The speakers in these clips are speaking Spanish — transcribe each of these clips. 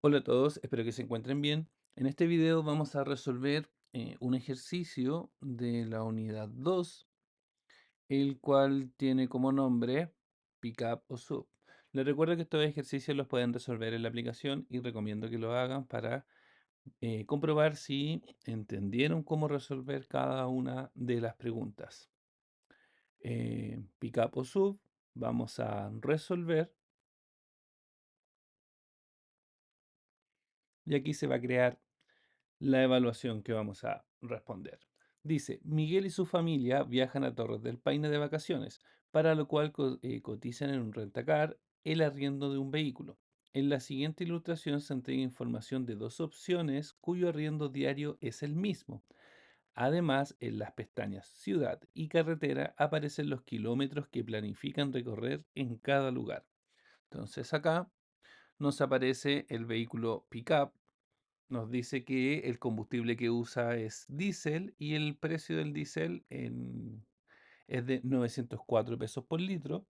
Hola a todos, espero que se encuentren bien. En este video vamos a resolver un ejercicio de la unidad 2, el cual tiene como nombre Pickup o Sub. Les recuerdo que estos ejercicios los pueden resolver en la aplicación y recomiendo que lo hagan para comprobar si entendieron cómo resolver cada una de las preguntas. Pickup o Sub, vamos a resolver y aquí se va a crear la evaluación que vamos a responder. Dice, Miguel y su familia viajan a Torres del Paine de vacaciones, para lo cual cotizan en un rentacar el arriendo de un vehículo. En la siguiente ilustración se entrega información de dos opciones cuyo arriendo diario es el mismo. Además, en las pestañas Ciudad y Carretera aparecen los kilómetros que planifican recorrer en cada lugar. Entonces acá nos aparece el vehículo pickup, nos dice que el combustible que usa es diésel y el precio del diésel es de 904 pesos por litro.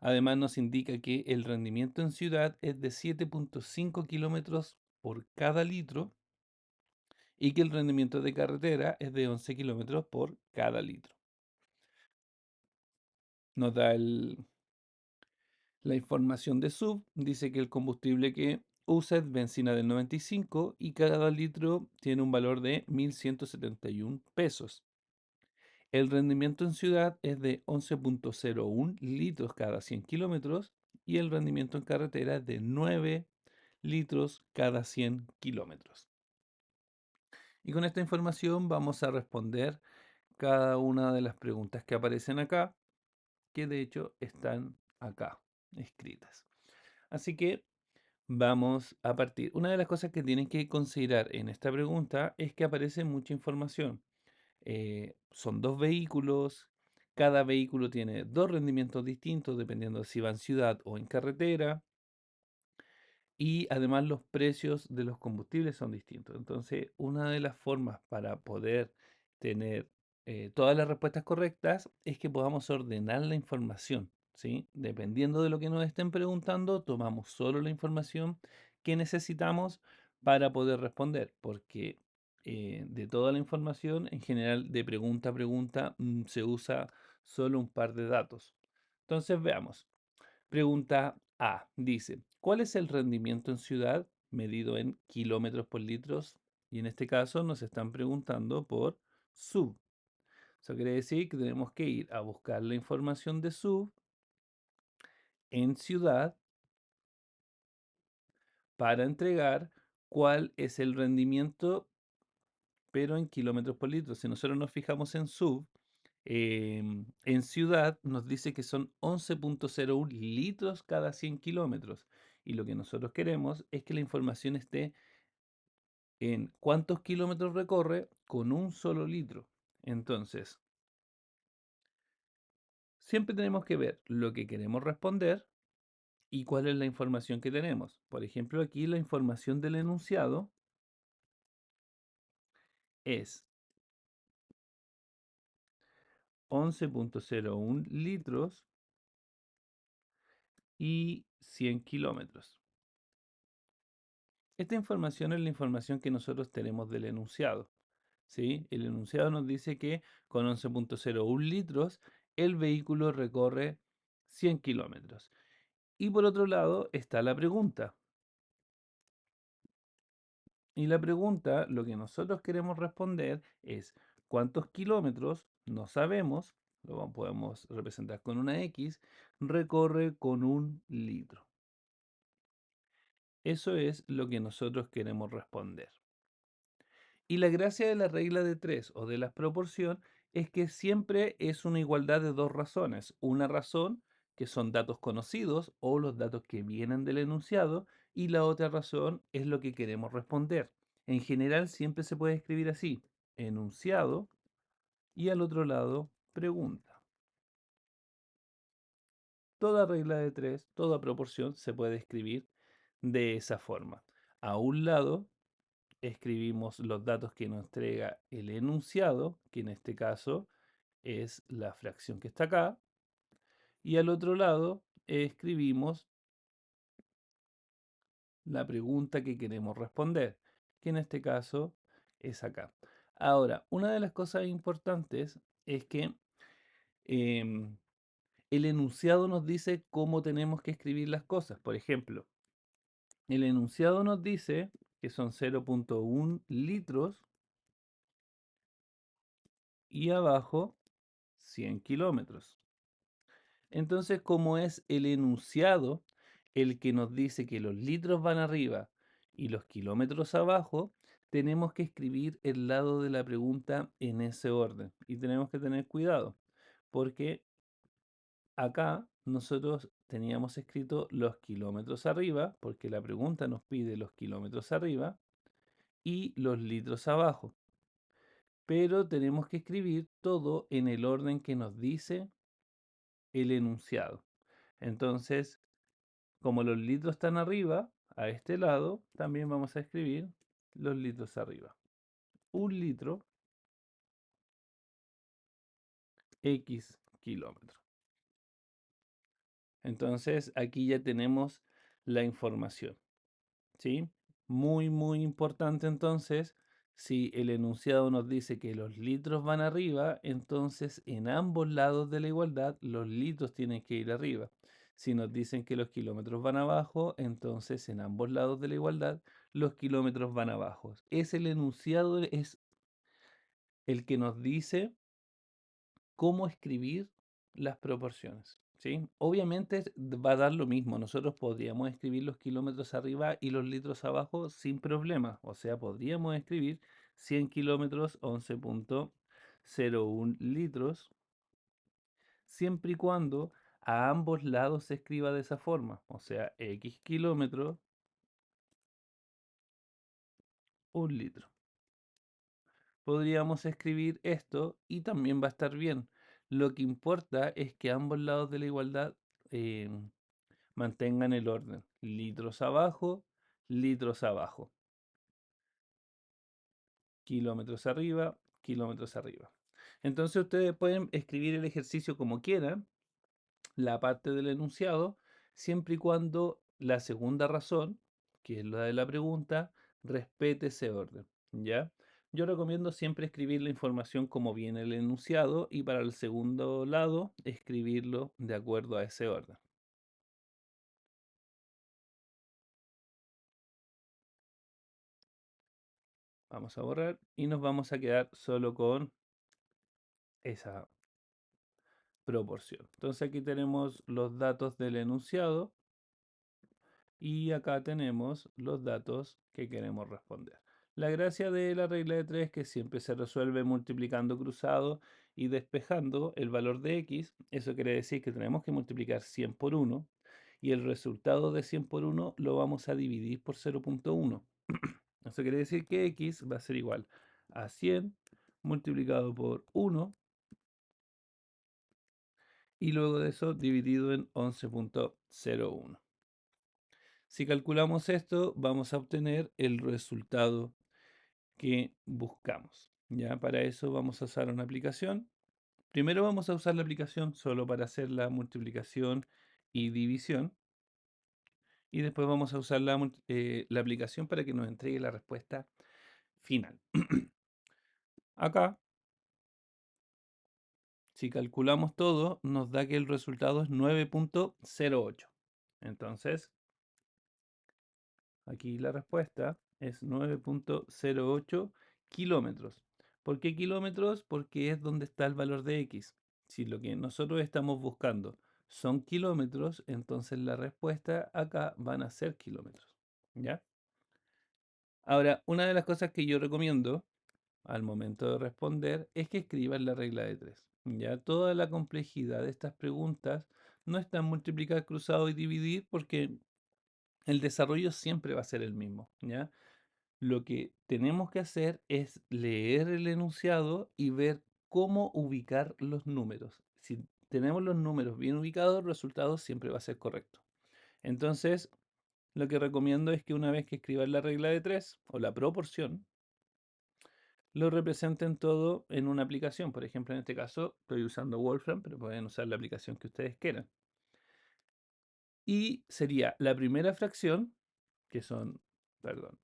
Además nos indica que el rendimiento en ciudad es de 7,5 kilómetros por cada litro y que el rendimiento de carretera es de 11 kilómetros por cada litro. Nos da la información de sub, dice que el combustible que usa es bencina del 95 y cada litro tiene un valor de 1.171 pesos. El rendimiento en ciudad es de 11,01 litros cada 100 kilómetros y el rendimiento en carretera es de 9 litros cada 100 kilómetros. Y con esta información vamos a responder cada una de las preguntas que aparecen acá, que de hecho están acá escritas. Así que vamos a partir. Una de las cosas que tienen que considerar en esta pregunta es que aparece mucha información. Son dos vehículos, cada vehículo tiene dos rendimientos distintos dependiendo de si va en ciudad o en carretera, y además los precios de los combustibles son distintos. Entonces, una de las formas para poder tener todas las respuestas correctas es que podamos ordenar la información, ¿sí? Dependiendo de lo que nos estén preguntando, tomamos solo la información que necesitamos para poder responder, porque de toda la información, en general, de pregunta a pregunta, se usa solo un par de datos. Entonces, veamos. Pregunta A. Dice, ¿cuál es el rendimiento en ciudad medido en kilómetros por litros? Y en este caso nos están preguntando por sub. Eso quiere decir que tenemos que ir a buscar la información de sub en ciudad para entregar cuál es el rendimiento, pero en kilómetros por litro. Si nosotros nos fijamos en sub, en ciudad nos dice que son 11,01 litros cada 100 kilómetros. Y lo que nosotros queremos es que la información esté en cuántos kilómetros recorre con un solo litro. Entonces, siempre tenemos que ver lo que queremos responder y cuál es la información que tenemos. Por ejemplo, aquí la información del enunciado es 11,01 litros y 100 kilómetros. Esta información es la información que nosotros tenemos del enunciado, ¿sí? El enunciado nos dice que con 11,01 litros el vehículo recorre 100 kilómetros. Y por otro lado está la pregunta. Y la pregunta, lo que nosotros queremos responder es cuántos kilómetros, no sabemos, podemos representar con una X, recorre con un litro. Eso es lo que nosotros queremos responder. Y la gracia de la regla de tres o de la proporción es que siempre es una igualdad de dos razones. Una razón, que son datos conocidos o los datos que vienen del enunciado, y la otra razón es lo que queremos responder. En general siempre se puede escribir así, enunciado y al otro lado pregunta. Toda regla de tres, toda proporción se puede escribir de esa forma. A un lado escribimos los datos que nos entrega el enunciado, que en este caso es la fracción que está acá, y al otro lado escribimos la pregunta que queremos responder, que en este caso es acá. Ahora, una de las cosas importantes es que em, el enunciado nos dice cómo tenemos que escribir las cosas. Por ejemplo, el enunciado nos dice que son 0,1 litros y abajo 100 kilómetros. Entonces, como es el enunciado el que nos dice que los litros van arriba y los kilómetros abajo, tenemos que escribir el lado de la pregunta en ese orden. Y tenemos que tener cuidado, porque acá nosotros teníamos escrito los kilómetros arriba, porque la pregunta nos pide los kilómetros arriba, y los litros abajo. Pero tenemos que escribir todo en el orden que nos dice el enunciado. Entonces, como los litros están arriba, a este lado, también vamos a escribir los litros arriba. Un litro, X kilómetro. Entonces, aquí ya tenemos la información, ¿sí? Muy, muy importante entonces, si el enunciado nos dice que los litros van arriba, entonces en ambos lados de la igualdad los litros tienen que ir arriba. Si nos dicen que los kilómetros van abajo, entonces en ambos lados de la igualdad los kilómetros van abajo. Es el enunciado, es el que nos dice cómo escribir las proporciones, ¿sí? Obviamente va a dar lo mismo. Nosotros podríamos escribir los kilómetros arriba y los litros abajo sin problema. O sea, podríamos escribir 100 kilómetros, 11,01 litros, siempre y cuando a ambos lados se escriba de esa forma. O sea, X kilómetros, un litro. Podríamos escribir esto y también va a estar bien. Lo que importa es que ambos lados de la igualdad mantengan el orden. Litros abajo. Kilómetros arriba, kilómetros arriba. Entonces ustedes pueden escribir el ejercicio como quieran, la parte del enunciado, siempre y cuando la segunda razón, que es la de la pregunta, respete ese orden, ¿ya? Yo recomiendo siempre escribir la información como viene el enunciado y para el segundo lado escribirlo de acuerdo a ese orden. Vamos a borrar y nos vamos a quedar solo con esa proporción. Entonces aquí tenemos los datos del enunciado y acá tenemos los datos que queremos responder. La gracia de la regla de 3 es que siempre se resuelve multiplicando cruzado y despejando el valor de x. Eso quiere decir que tenemos que multiplicar 100 por 1 y el resultado de 100 por 1 lo vamos a dividir por 0,1. Eso quiere decir que x va a ser igual a 100 multiplicado por 1 y luego de eso dividido en 11,01. Si calculamos esto, vamos a obtener el resultado que buscamos. Ya para eso vamos a usar una aplicación. Primero vamos a usar la aplicación solo para hacer la multiplicación y división. Y después vamos a usar la aplicación para que nos entregue la respuesta final. Acá, si calculamos todo, nos da que el resultado es 9,08. Entonces, aquí la respuesta es 9,08 kilómetros. ¿Por qué kilómetros? Porque es donde está el valor de x. Si lo que nosotros estamos buscando son kilómetros, entonces la respuesta acá van a ser kilómetros. ¿Ya? Ahora, una de las cosas que yo recomiendo al momento de responder es que escriban la regla de 3. Ya toda la complejidad de estas preguntas no está en multiplicar, cruzado y dividir porque el desarrollo siempre va a ser el mismo, ¿ya? Lo que tenemos que hacer es leer el enunciado y ver cómo ubicar los números. Si tenemos los números bien ubicados, el resultado siempre va a ser correcto. Entonces, lo que recomiendo es que una vez que escriban la regla de 3 o la proporción, lo representen todo en una aplicación. Por ejemplo, en este caso estoy usando Wolfram, pero pueden usar la aplicación que ustedes quieran. Y sería la primera fracción que son, perdón,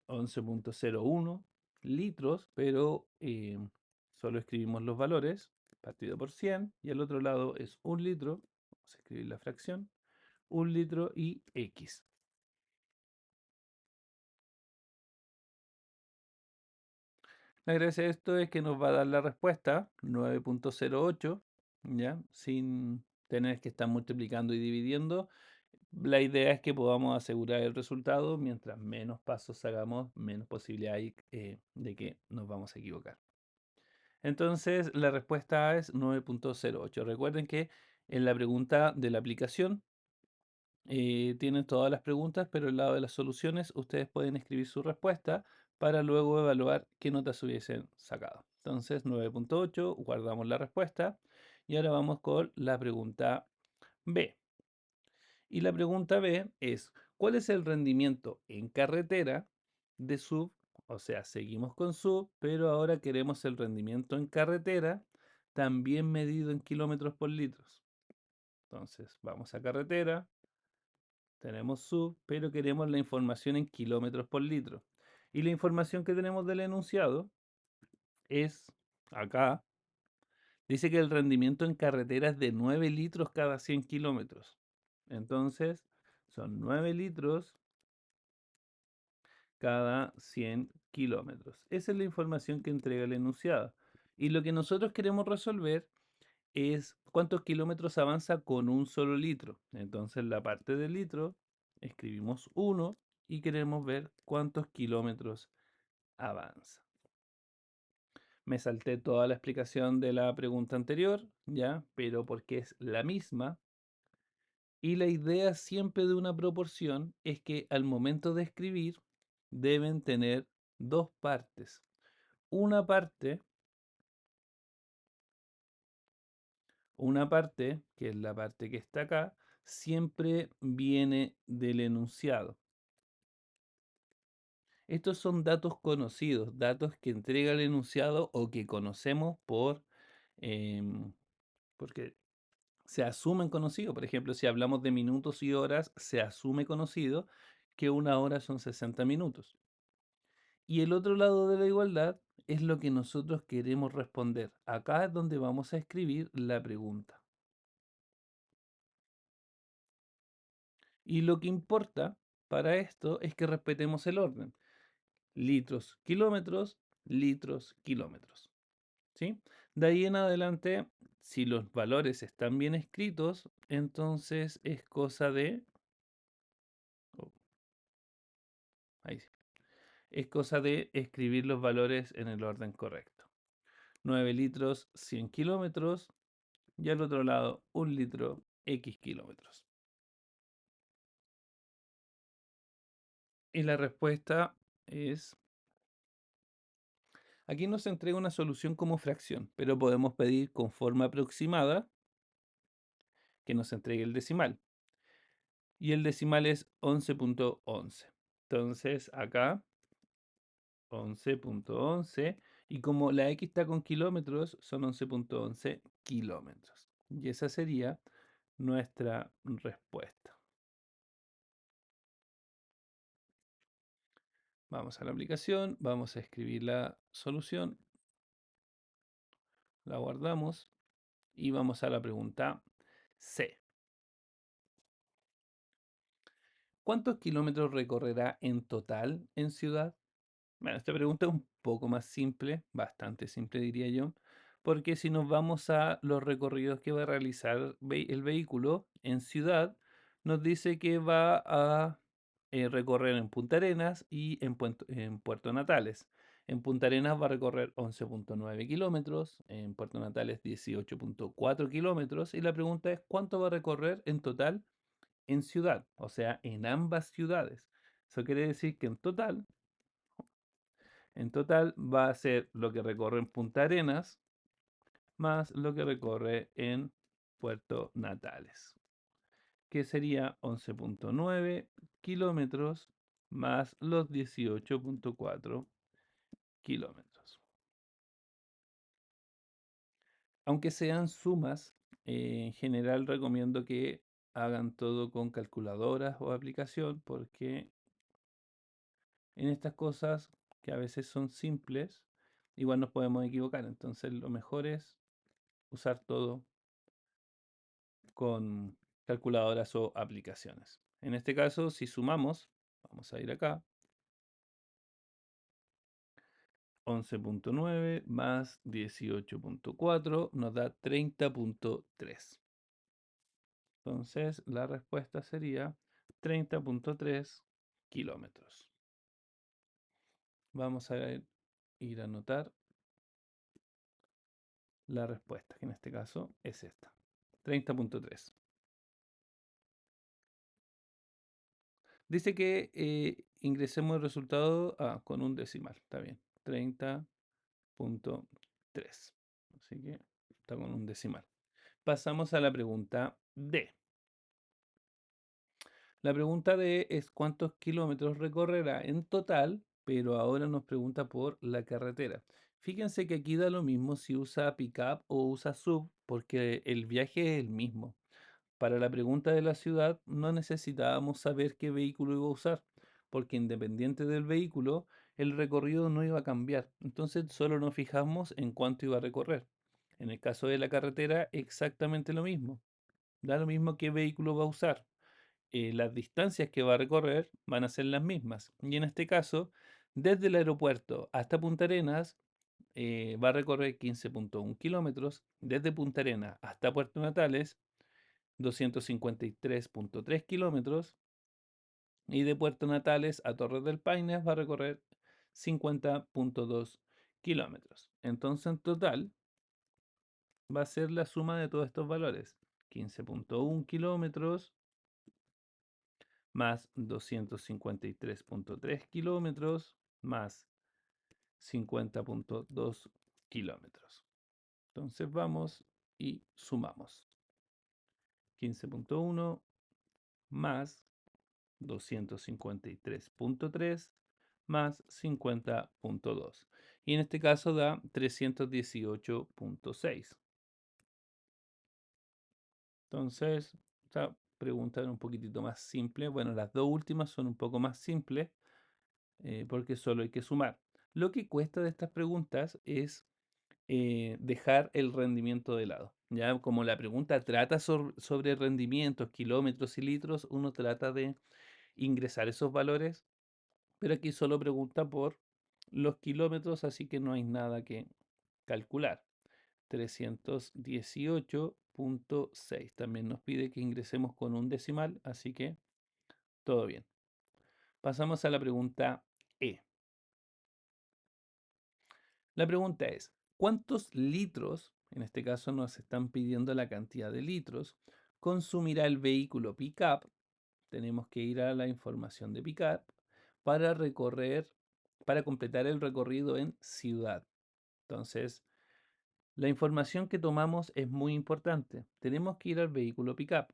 11,01 litros, pero solo escribimos los valores partido por 100 y al otro lado es un litro, vamos a escribir la fracción, un litro y X. La gracia de esto es que nos va a dar la respuesta 9,08, ¿ya? Sin tener que estar multiplicando y dividiendo. La idea es que podamos asegurar el resultado. Mientras menos pasos hagamos, menos posibilidad hay de que nos vamos a equivocar. Entonces, la respuesta A es 9,08. Recuerden que en la pregunta de la aplicación tienen todas las preguntas, pero al lado de las soluciones ustedes pueden escribir su respuesta para luego evaluar qué notas hubiesen sacado. Entonces, 9,8, guardamos la respuesta y ahora vamos con la pregunta B. Y la pregunta B es, ¿cuál es el rendimiento en carretera de SUV? O sea, seguimos con SUV, pero ahora queremos el rendimiento en carretera también medido en kilómetros por litros. Entonces, vamos a carretera, tenemos SUV, pero queremos la información en kilómetros por litro. Y la información que tenemos del enunciado es, acá, dice que el rendimiento en carretera es de 9 litros cada 100 kilómetros. Entonces, son 9 litros cada 100 kilómetros. Esa es la información que entrega el enunciado. Y lo que nosotros queremos resolver es cuántos kilómetros avanza con un solo litro. Entonces, la parte del litro escribimos 1 y queremos ver cuántos kilómetros avanza. Me salté toda la explicación de la pregunta anterior, ¿ya? Pero porque es la misma. Y la idea siempre de una proporción es que al momento de escribir deben tener dos partes. Una parte, una parte, que es la parte que está acá, siempre viene del enunciado. Estos son datos conocidos, datos que entrega el enunciado o que conocemos porque se asumen conocidos. Por ejemplo, si hablamos de minutos y horas, se asume conocido que una hora son 60 minutos. Y el otro lado de la igualdad es lo que nosotros queremos responder. Acá es donde vamos a escribir la pregunta. Y lo que importa para esto es que respetemos el orden. Litros, kilómetros, kilómetros. ¿Sí? De ahí en adelante, si los valores están bien escritos, entonces es cosa de... oh, ahí sí. Es cosa de escribir los valores en el orden correcto. 9 litros, 100 kilómetros. Y al otro lado, un litro, X kilómetros. Y la respuesta es... Aquí nos entrega una solución como fracción, pero podemos pedir con forma aproximada que nos entregue el decimal. Y el decimal es 11,11. Entonces acá 11,11 y como la X está con kilómetros, son 11,11 kilómetros. Y esa sería nuestra respuesta. Vamos a la aplicación, vamos a escribir la solución, la guardamos y vamos a la pregunta C. ¿Cuántos kilómetros recorrerá en total en ciudad? Bueno, esta pregunta es un poco más simple, bastante simple diría yo, porque si nos vamos a los recorridos que va a realizar el vehículo en ciudad, nos dice que va a recorrer en Punta Arenas y en Puerto Natales. En Punta Arenas va a recorrer 11,9 kilómetros, en Puerto Natales 18,4 kilómetros y la pregunta es ¿cuánto va a recorrer en total en ciudad? O sea, en ambas ciudades. Eso quiere decir que en total va a ser lo que recorre en Punta Arenas más lo que recorre en Puerto Natales, que sería 11,9 kilómetros más los 18,4 kilómetros. Aunque sean sumas, en general recomiendo que hagan todo con calculadoras o aplicación porque en estas cosas que a veces son simples, igual nos podemos equivocar. Entonces lo mejor es usar todo con calculadoras o aplicaciones. En este caso, si sumamos, vamos a ir acá, 11.9 más 18.4 nos da 30.3. Entonces, la respuesta sería 30.3 kilómetros. Vamos a ir a anotar la respuesta, que en este caso es esta, 30.3. Dice que ingresemos el resultado con un decimal, está bien, 30.3. Así que está con un decimal. Pasamos a la pregunta D. La pregunta D es cuántos kilómetros recorrerá en total, pero ahora nos pregunta por la carretera. Fíjense que aquí da lo mismo si usa pickup o usa sub, porque el viaje es el mismo. Para la pregunta de la ciudad no necesitábamos saber qué vehículo iba a usar, porque independiente del vehículo, el recorrido no iba a cambiar. Entonces solo nos fijamos en cuánto iba a recorrer. En el caso de la carretera, exactamente lo mismo. Da lo mismo qué vehículo va a usar. Las distancias que va a recorrer van a ser las mismas. Y en este caso, desde el aeropuerto hasta Punta Arenas, va a recorrer 15.1 kilómetros. Desde Punta Arenas hasta Puerto Natales, 253.3 kilómetros. Y de Puerto Natales a Torres del Paine va a recorrer 50.2 kilómetros. Entonces, en total, va a ser la suma de todos estos valores. 15.1 kilómetros más 253.3 kilómetros más 50.2 kilómetros. Entonces vamos y sumamos. 15.1 más 253.3 más 50.2. Y en este caso da 318.6. Entonces, esta pregunta era un poquitito más simple. Bueno, las dos últimas son un poco más simples porque solo hay que sumar. Lo que cuesta de estas preguntas es dejar el rendimiento de lado. Ya como la pregunta trata sobre rendimientos, kilómetros y litros, uno trata de ingresar esos valores, pero aquí solo pregunta por los kilómetros, así que no hay nada que calcular. 318.6. También nos pide que ingresemos con un decimal, así que todo bien. Pasamos a la pregunta E. La pregunta es, ¿cuántos litros, en este caso nos están pidiendo la cantidad de litros, consumirá el vehículo pickup? Tenemos que ir a la información de pickup para para completar el recorrido en ciudad. Entonces, la información que tomamos es muy importante. Tenemos que ir al vehículo pickup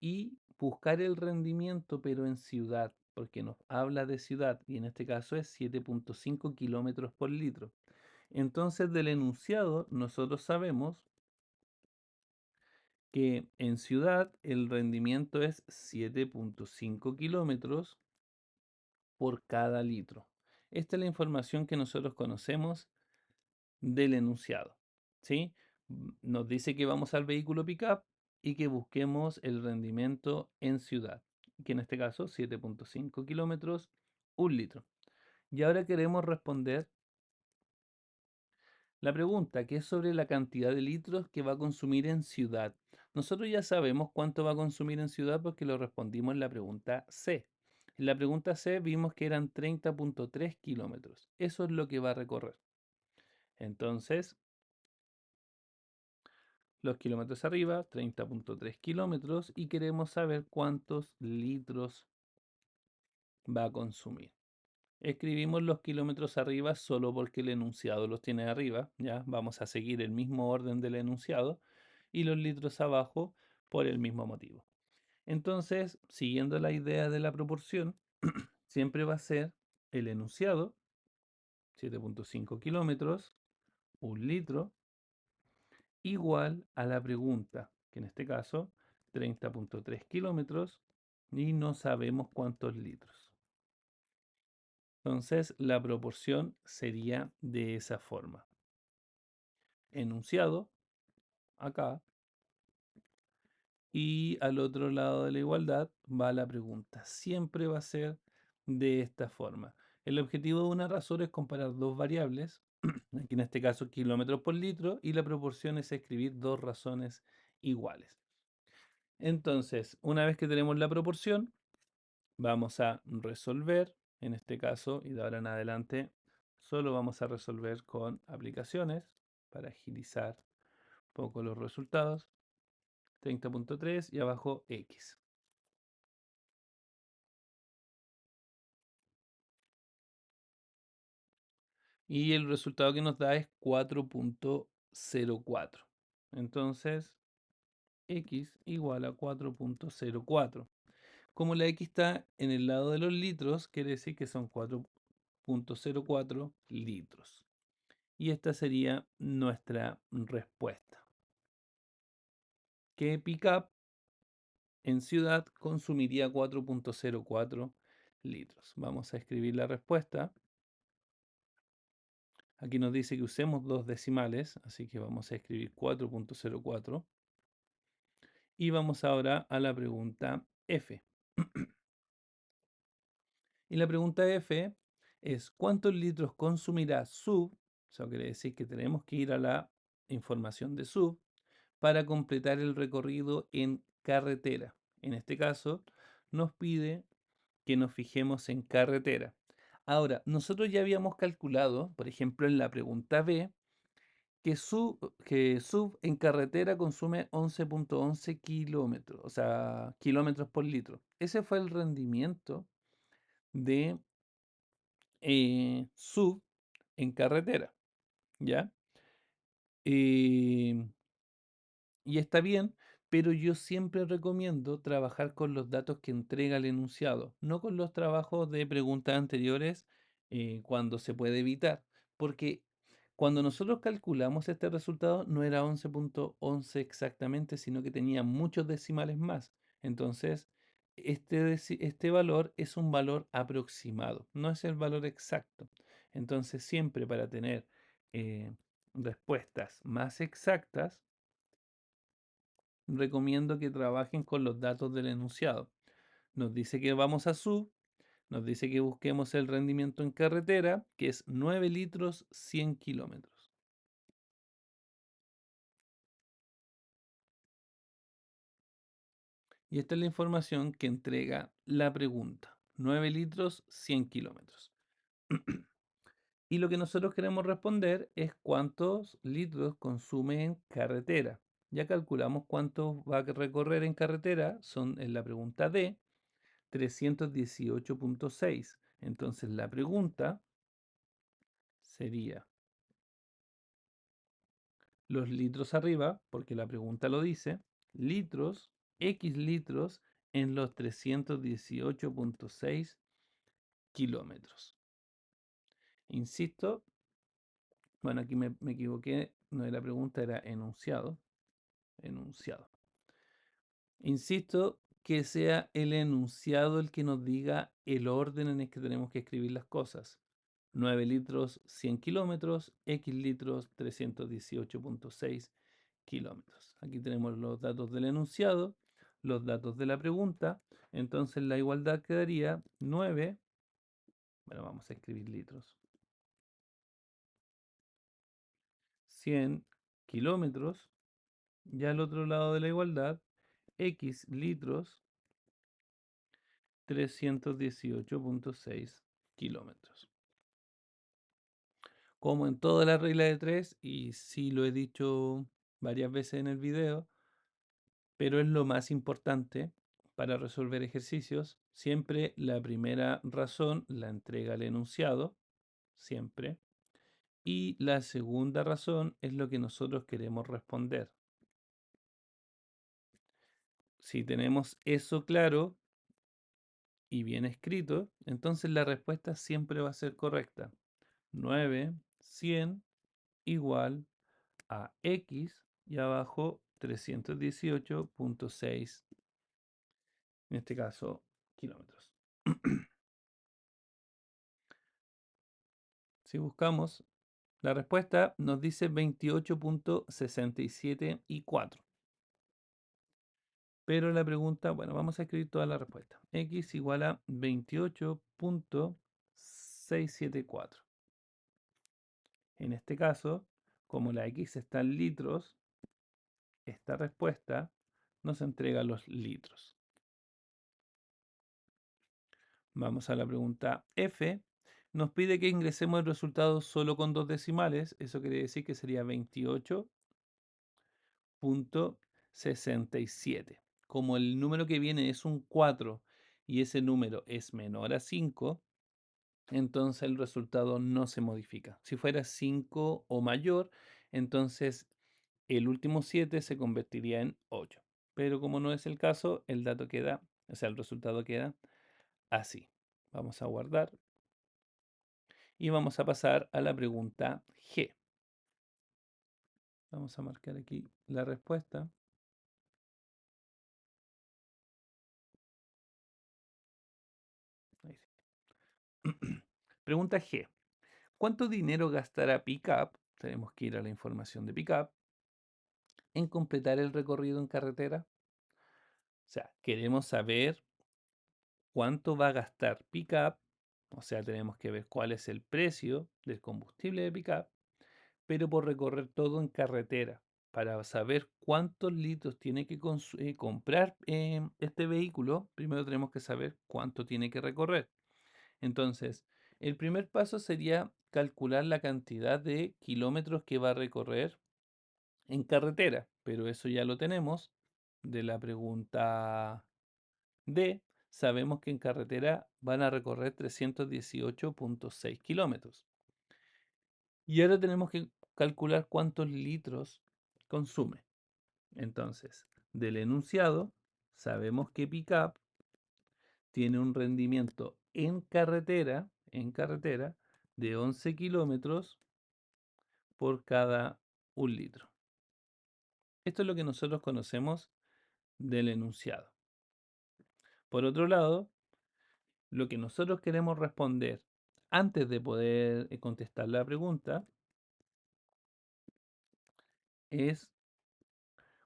y buscar el rendimiento, pero en ciudad, porque nos habla de ciudad y en este caso es 7.5 kilómetros por litro. Entonces, del enunciado, nosotros sabemos que en ciudad el rendimiento es 7.5 kilómetros por cada litro. Esta es la información que nosotros conocemos del enunciado, ¿sí? Nos dice que vamos al vehículo pickup y que busquemos el rendimiento en ciudad, que en este caso 7.5 kilómetros, un litro. Y ahora queremos responder la pregunta, que es sobre la cantidad de litros que va a consumir en ciudad. Nosotros ya sabemos cuánto va a consumir en ciudad porque lo respondimos en la pregunta C. En la pregunta C vimos que eran 30.3 kilómetros. Eso es lo que va a recorrer. Entonces, los kilómetros arriba, 30.3 kilómetros, y queremos saber cuántos litros va a consumir. Escribimos los kilómetros arriba solo porque el enunciado los tiene arriba, ya vamos a seguir el mismo orden del enunciado, y los litros abajo por el mismo motivo. Entonces, siguiendo la idea de la proporción, siempre va a ser el enunciado, 7.5 kilómetros, un litro, igual a la pregunta, que en este caso 30.3 kilómetros, y no sabemos cuántos litros. Entonces, la proporción sería de esa forma. Enunciado, acá, y al otro lado de la igualdad va la pregunta. Siempre va a ser de esta forma. El objetivo de una razón es comparar dos variables, aquí en este caso kilómetros por litro, y la proporción es escribir dos razones iguales. Entonces, una vez que tenemos la proporción, vamos a resolver, en este caso, y de ahora en adelante, solo vamos a resolver con aplicaciones para agilizar un poco los resultados. 30.3 y abajo X. Y el resultado que nos da es 4.04. Entonces, X igual a 4.04. Como la X está en el lado de los litros, quiere decir que son 4.04 litros. Y esta sería nuestra respuesta. Que pickup en ciudad consumiría 4.04 litros. Vamos a escribir la respuesta. Aquí nos dice que usemos dos decimales, así que vamos a escribir 4.04. Y vamos ahora a la pregunta F. Y la pregunta F es ¿cuántos litros consumirá sub? Eso quiere decir que tenemos que ir a la información de sub para completar el recorrido en carretera. En este caso, nos pide que nos fijemos en carretera. Ahora, nosotros ya habíamos calculado, por ejemplo, en la pregunta B, que sub en carretera consume 11.11 kilómetros, o sea, kilómetros por litro. Ese fue el rendimiento de sub en carretera, ¿ya? Eh, y está bien, pero yo siempre recomiendo trabajar con los datos que entrega el enunciado, no con los trabajos de preguntas anteriores cuando se puede evitar, porque cuando nosotros calculamos este resultado no era 11.11 exactamente, sino que tenía muchos decimales más. Entonces, este valor es un valor aproximado, no es el valor exacto. Entonces, siempre para tener eh, respuestas más exactas, recomiendo que trabajen con los datos del enunciado. Nos dice que vamos a sub, nos dice que busquemos el rendimiento en carretera, que es 9 litros 100 kilómetros. Y esta es la información que entrega la pregunta. 9 litros 100 kilómetros. Y lo que nosotros queremos responder es cuántos litros consume en carretera. Ya calculamos cuánto va a recorrer en carretera, son en la pregunta D, 318.6. Entonces la pregunta sería los litros arriba, porque la pregunta lo dice, litros, X litros en los 318.6 kilómetros. Insisto, bueno, aquí me equivoqué, no era pregunta, era enunciado. Enunciado. Insisto que sea el enunciado el que nos diga el orden en el que tenemos que escribir las cosas. 9 litros 100 kilómetros, X litros 318.6 kilómetros. Aquí tenemos los datos del enunciado, los datos de la pregunta. Entonces la igualdad quedaría 9, bueno, vamos a escribir litros, 100 kilómetros. Y al otro lado de la igualdad, X litros 318.6 kilómetros. Como en toda la regla de tres, y sí lo he dicho varias veces en el video, pero es lo más importante para resolver ejercicios, siempre la primera razón la entrega el enunciado, siempre, y la segunda razón es lo que nosotros queremos responder. Si tenemos eso claro y bien escrito, entonces la respuesta siempre va a ser correcta. 9, 100 igual a X y abajo 318.6, en este caso, kilómetros. Si buscamos la respuesta, nos dice 28.67 y 4. Pero la pregunta, bueno, vamos a escribir toda la respuesta. X igual a 28.674. En este caso, como la X está en litros, esta respuesta nos entrega los litros. Vamos a la pregunta F. Nos pide que ingresemos el resultado solo con dos decimales. Eso quiere decir que sería 28.67. Como el número que viene es un 4 y ese número es menor a 5, entonces el resultado no se modifica. Si fuera 5 o mayor, entonces el último 7 se convertiría en 8. Pero como no es el caso, el dato queda, o sea, el resultado queda así. Vamos a guardar y vamos a pasar a la pregunta G. Vamos a marcar aquí la respuesta. Ahí sí. Pregunta G. ¿Cuánto dinero gastará Pickup? Tenemos que ir a la información de Pickup en completar el recorrido en carretera. O sea, queremos saber cuánto va a gastar Pickup. O sea, tenemos que ver cuál es el precio del combustible de Pickup, pero por recorrer todo en carretera. Para saber cuántos litros tiene que comprar este vehículo, primero tenemos que saber cuánto tiene que recorrer. Entonces, el primer paso sería calcular la cantidad de kilómetros que va a recorrer en carretera, pero eso ya lo tenemos de la pregunta D. Sabemos que en carretera van a recorrer 318.6 kilómetros. Y ahora tenemos que calcular cuántos litros consume. Entonces, del enunciado, sabemos que Pickup tiene un rendimiento en carretera de 11 kilómetros por cada un litro. Esto es lo que nosotros conocemos del enunciado. Por otro lado, lo que nosotros queremos responder antes de poder contestar la pregunta es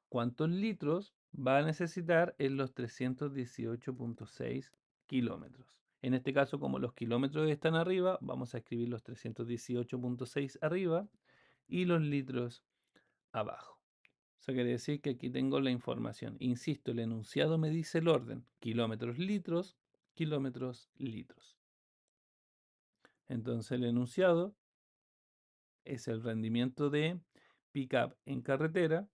cuántos litros va a necesitar en los 318.6 kilómetros. En este caso, como los kilómetros están arriba, vamos a escribir los 318.6 arriba y los litros abajo. Eso quiere decir que aquí tengo la información. Insisto, el enunciado me dice el orden. Kilómetros, litros, kilómetros, litros. Entonces el enunciado es el rendimiento de pickup en carretera.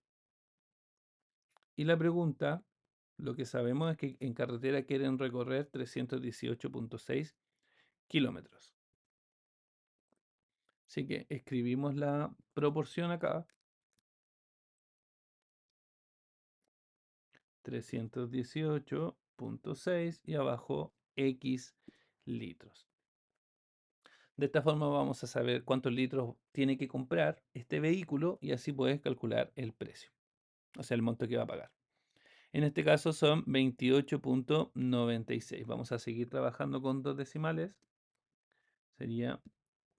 Y la pregunta, lo que sabemos es que en carretera quieren recorrer 318.6 kilómetros. Así que escribimos la proporción acá. 318.6 y abajo X litros. De esta forma vamos a saber cuántos litros tiene que comprar este vehículo y así puedes calcular el precio, o sea, el monto que va a pagar. En este caso son 28.96. Vamos a seguir trabajando con dos decimales. Sería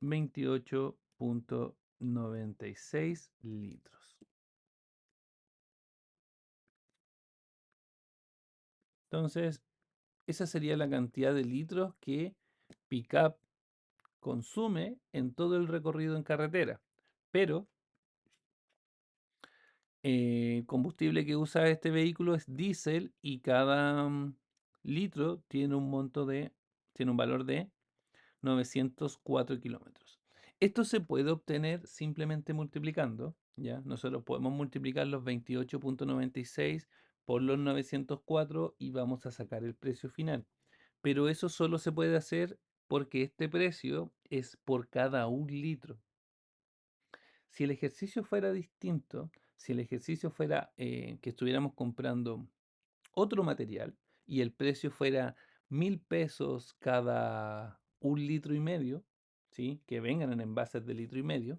28.96 litros. Entonces, esa sería la cantidad de litros que Pickup consume en todo el recorrido en carretera. Pero el combustible que usa este vehículo es diésel y cada litro tiene un valor de 904 kilómetros. Esto se puede obtener simplemente multiplicando, ¿ya? Nosotros podemos multiplicar los 28.96 por los 904 y vamos a sacar el precio final. Pero eso solo se puede hacer porque este precio es por cada un litro. Si el ejercicio fuera distinto, si el ejercicio fuera que estuviéramos comprando otro material y el precio fuera 1.000 pesos cada un litro y medio, ¿sí? Que vengan en envases de litro y medio,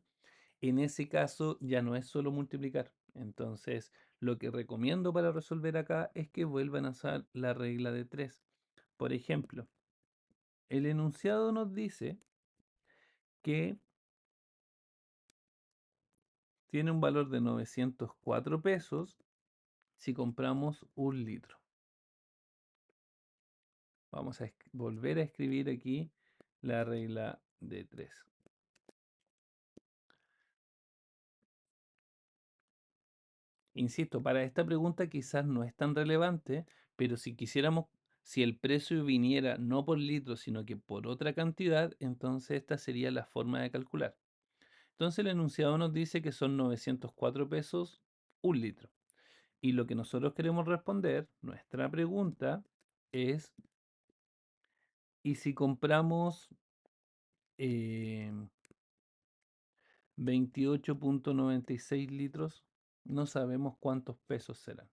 en ese caso ya no es solo multiplicar. Entonces, lo que recomiendo para resolver acá es que vuelvan a usar la regla de 3. Por ejemplo, el enunciado nos dice que tiene un valor de 904 pesos si compramos un litro. Vamos a volver a escribir aquí la regla de 3. Insisto, para esta pregunta quizás no es tan relevante, pero si quisiéramos, si el precio viniera no por litro, sino que por otra cantidad, entonces esta sería la forma de calcular. Entonces el enunciado nos dice que son 904 pesos un litro. Y lo que nosotros queremos responder, nuestra pregunta, es, ¿y si compramos 28,96 litros? No sabemos cuántos pesos serán.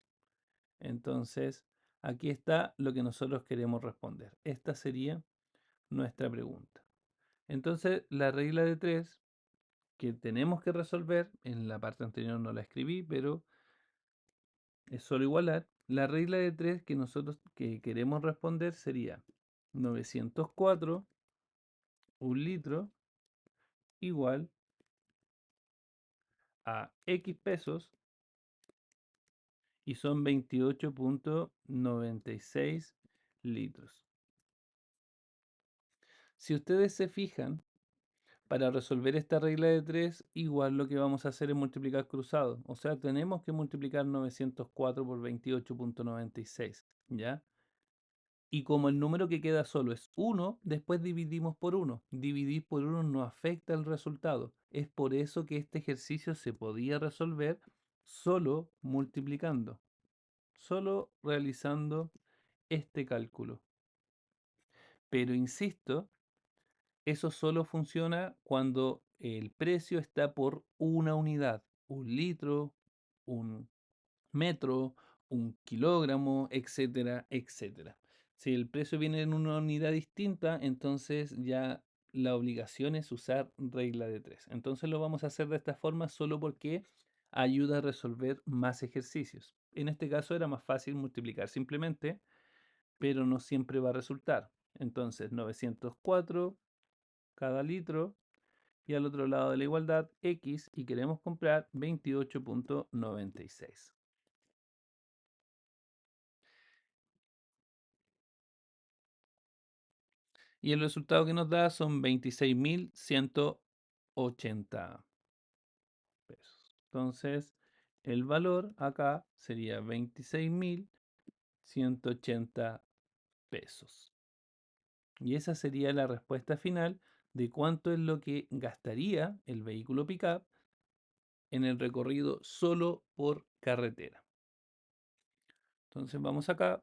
Entonces, aquí está lo que nosotros queremos responder. Esta sería nuestra pregunta. Entonces, la regla de 3 que tenemos que resolver, en la parte anterior no la escribí, pero es solo igualar. La regla de 3 que nosotros que queremos responder sería 904, un litro, igual a X pesos, y son 28,96 litros. Si ustedes se fijan, para resolver esta regla de 3, igual lo que vamos a hacer es multiplicar cruzado. O sea, tenemos que multiplicar 904 por 28,96, ¿ya? Y como el número que queda solo es 1, después dividimos por 1. Dividir por 1 no afecta el resultado. Es por eso que este ejercicio se podía resolver solo multiplicando, solo realizando este cálculo. Pero insisto, eso solo funciona cuando el precio está por una unidad, un litro, un metro, un kilogramo, etcétera, etcétera. Si el precio viene en una unidad distinta, entonces ya la obligación es usar regla de 3. Entonces lo vamos a hacer de esta forma solo porque ayuda a resolver más ejercicios. En este caso era más fácil multiplicar simplemente, pero no siempre va a resultar. Entonces 904 cada litro, y al otro lado de la igualdad X, y queremos comprar 28,96. Y el resultado que nos da son 26.180 pesos. Entonces, el valor acá sería 26.180 pesos. Y esa sería la respuesta final de cuánto es lo que gastaría el vehículo pickup en el recorrido solo por carretera. Entonces vamos acá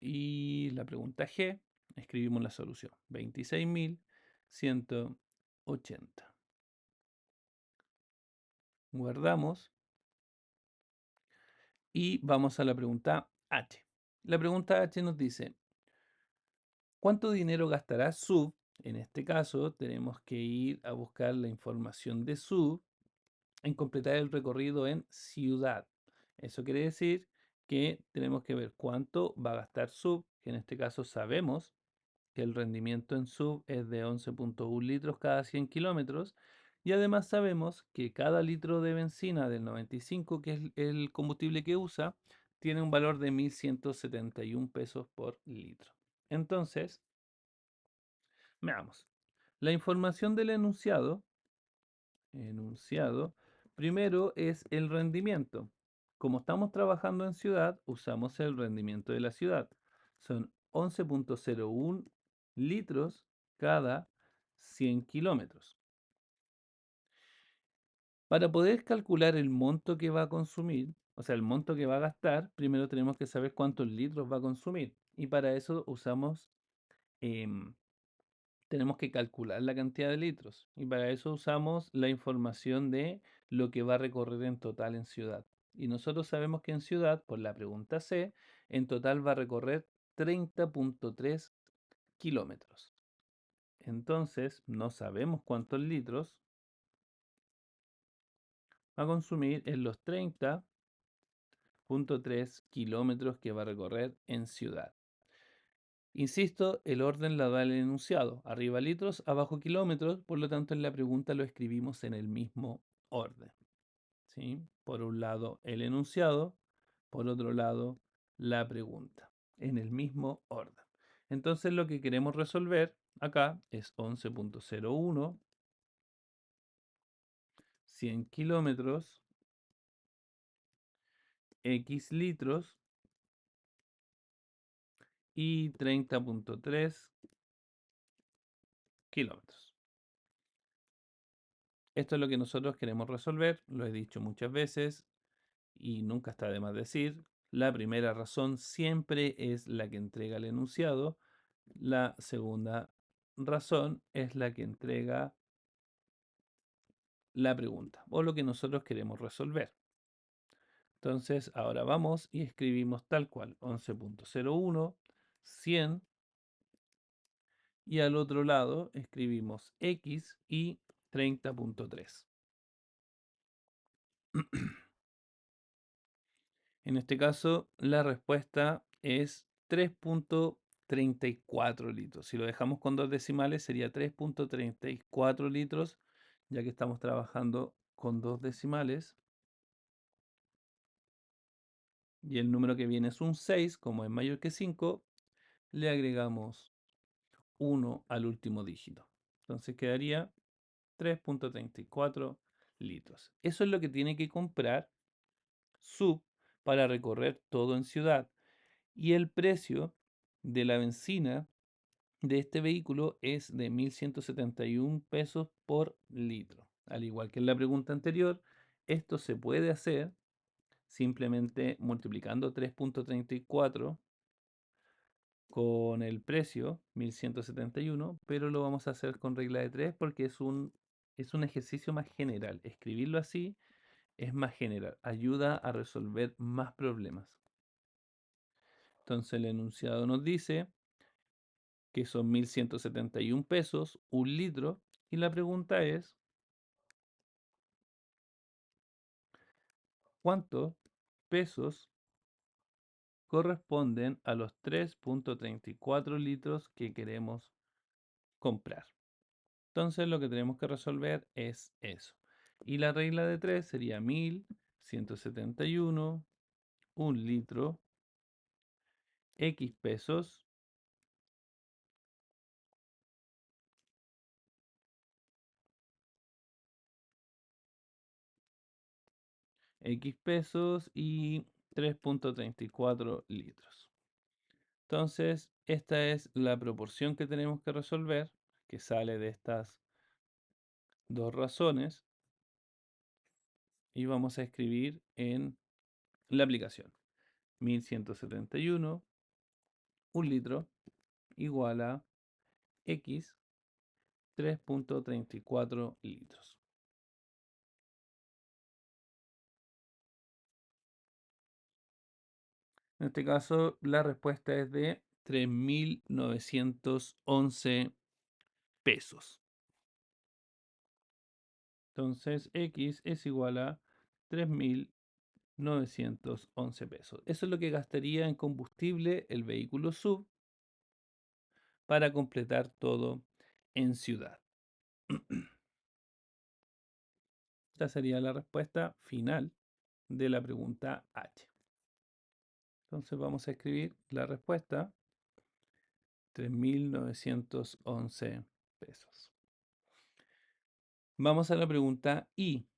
y la pregunta G, escribimos la solución, 26.180. Guardamos y vamos a la pregunta H. La pregunta H nos dice, ¿cuánto dinero gastará SUB? En este caso tenemos que ir a buscar la información de SUB en completar el recorrido en ciudad. Eso quiere decir que tenemos que ver cuánto va a gastar SUB, que en este caso sabemos que el rendimiento en sub es de 11,1 litros cada 100 kilómetros. Y además sabemos que cada litro de benzina del 95, que es el combustible que usa, tiene un valor de 1.171 pesos por litro. Entonces, veamos. La información del enunciado, primero es el rendimiento. Como estamos trabajando en ciudad, usamos el rendimiento de la ciudad. Son 11,01 litros cada 100 kilómetros. Para poder calcular el monto que va a consumir, o sea, el monto que va a gastar, primero tenemos que saber cuántos litros va a consumir. Y para eso usamos em, tenemos que calcular la cantidad de litros y para eso usamos la información de lo que va a recorrer en total en ciudad. Y nosotros sabemos que en ciudad, por la pregunta C, en total va a recorrer 30,3 kilómetros. Entonces, no sabemos cuántos litros va a consumir en los 30,3 kilómetros que va a recorrer en ciudad. Insisto, el orden la da el enunciado. Arriba litros, abajo kilómetros, por lo tanto en la pregunta lo escribimos en el mismo orden. ¿Sí? Por un lado el enunciado, por otro lado la pregunta, en el mismo orden. Entonces lo que queremos resolver acá es 11.01, 100 kilómetros, X litros y 30.3 kilómetros. Esto es lo que nosotros queremos resolver, lo he dicho muchas veces y nunca está de más decir. La primera razón siempre es la que entrega el enunciado. La segunda razón es la que entrega la pregunta o lo que nosotros queremos resolver. Entonces, ahora vamos y escribimos tal cual, 11.01, 100, y al otro lado escribimos X y 30.3. En este caso, la respuesta es 3.34 litros. Si lo dejamos con dos decimales, sería 3.34 litros, ya que estamos trabajando con dos decimales. Y el número que viene es un 6, como es mayor que 5, le agregamos 1 al último dígito. Entonces quedaría 3.34 litros. Eso es lo que tiene que comprar Sub para recorrer todo en ciudad. Y el precio de la benzina de este vehículo es de 1.171 pesos por litro. Al igual que en la pregunta anterior, esto se puede hacer simplemente multiplicando 3.34 con el precio 1.171, pero lo vamos a hacer con regla de 3 porque es un ejercicio más general. Escribirlo así es más general, ayuda a resolver más problemas. Entonces el enunciado nos dice que son 1.171 pesos, un litro, y la pregunta es, ¿cuántos pesos corresponden a los 3.34 litros que queremos comprar? Entonces lo que tenemos que resolver es eso. Y la regla de 3 sería 1.171, un litro, X pesos, X pesos y 3.34 litros. Entonces, esta es la proporción que tenemos que resolver, que sale de estas dos razones, y vamos a escribir en la aplicación. 1.171, un litro, igual a X 3.34 litros. En este caso, la respuesta es de 3.911 pesos. Entonces, X es igual a 3.911 pesos. Eso es lo que gastaría en combustible el vehículo SUV para completar todo en ciudad. Esta sería la respuesta final de la pregunta H. Entonces vamos a escribir la respuesta, 3.911 pesos. Vamos a la pregunta I.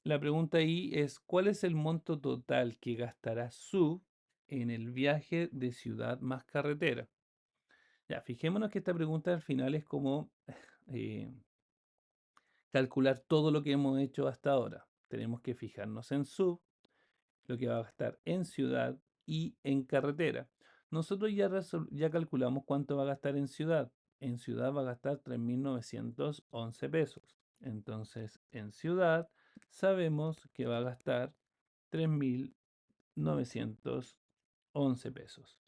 La pregunta I es, ¿cuál es el monto total que gastará SUV en el viaje de ciudad más carretera? Ya, fijémonos que esta pregunta al final es como eh, calcular todo lo que hemos hecho hasta ahora. Tenemos que fijarnos en SUV, lo que va a gastar en ciudad y en carretera. Nosotros ya calculamos cuánto va a gastar en ciudad. En ciudad va a gastar 3.911 pesos. Entonces, en ciudad sabemos que va a gastar 3.911 pesos.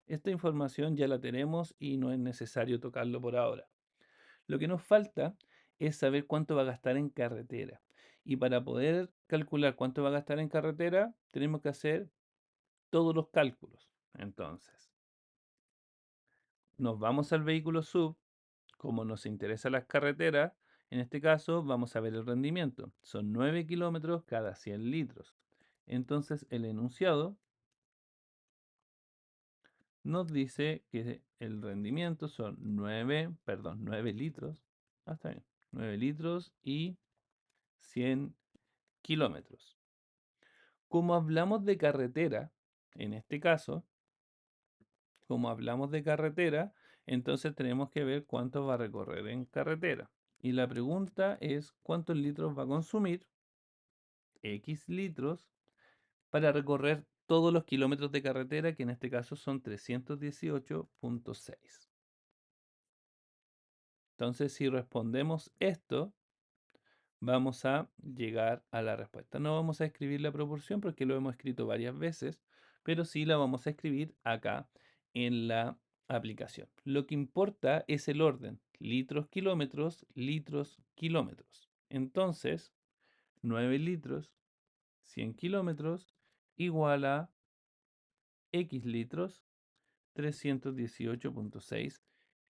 Esta información ya la tenemos y no es necesario tocarlo por ahora. Lo que nos falta es saber cuánto va a gastar en carretera. Y para poder calcular cuánto va a gastar en carretera, tenemos que hacer todos los cálculos. Entonces, nos vamos al vehículo SUV, como nos interesan las carreteras, en este caso vamos a ver el rendimiento. Son 9 kilómetros cada 100 litros. Entonces el enunciado nos dice que el rendimiento son 9 litros, está bien, 9 litros y 100 kilómetros. Como hablamos de carretera, en este caso, como hablamos de carretera, entonces tenemos que ver cuánto va a recorrer en carretera. Y la pregunta es cuántos litros va a consumir, X litros, para recorrer todos los kilómetros de carretera, que en este caso son 318,6. Entonces, si respondemos esto, vamos a llegar a la respuesta. No vamos a escribir la proporción porque lo hemos escrito varias veces, pero sí la vamos a escribir acá en la aplicación. Lo que importa es el orden, litros, kilómetros. Entonces, 9 litros, 100 kilómetros, igual a X litros, 318,6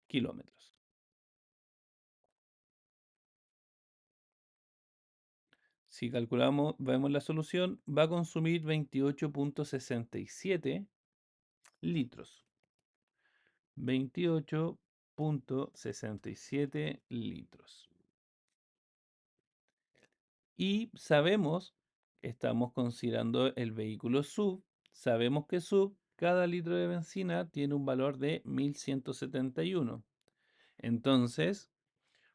kilómetros. Si calculamos, vemos la solución, va a consumir 28,67 litros. 28,67 litros. Y sabemos, estamos considerando el vehículo SUV, sabemos que SUV, cada litro de benzina tiene un valor de 1171. Entonces,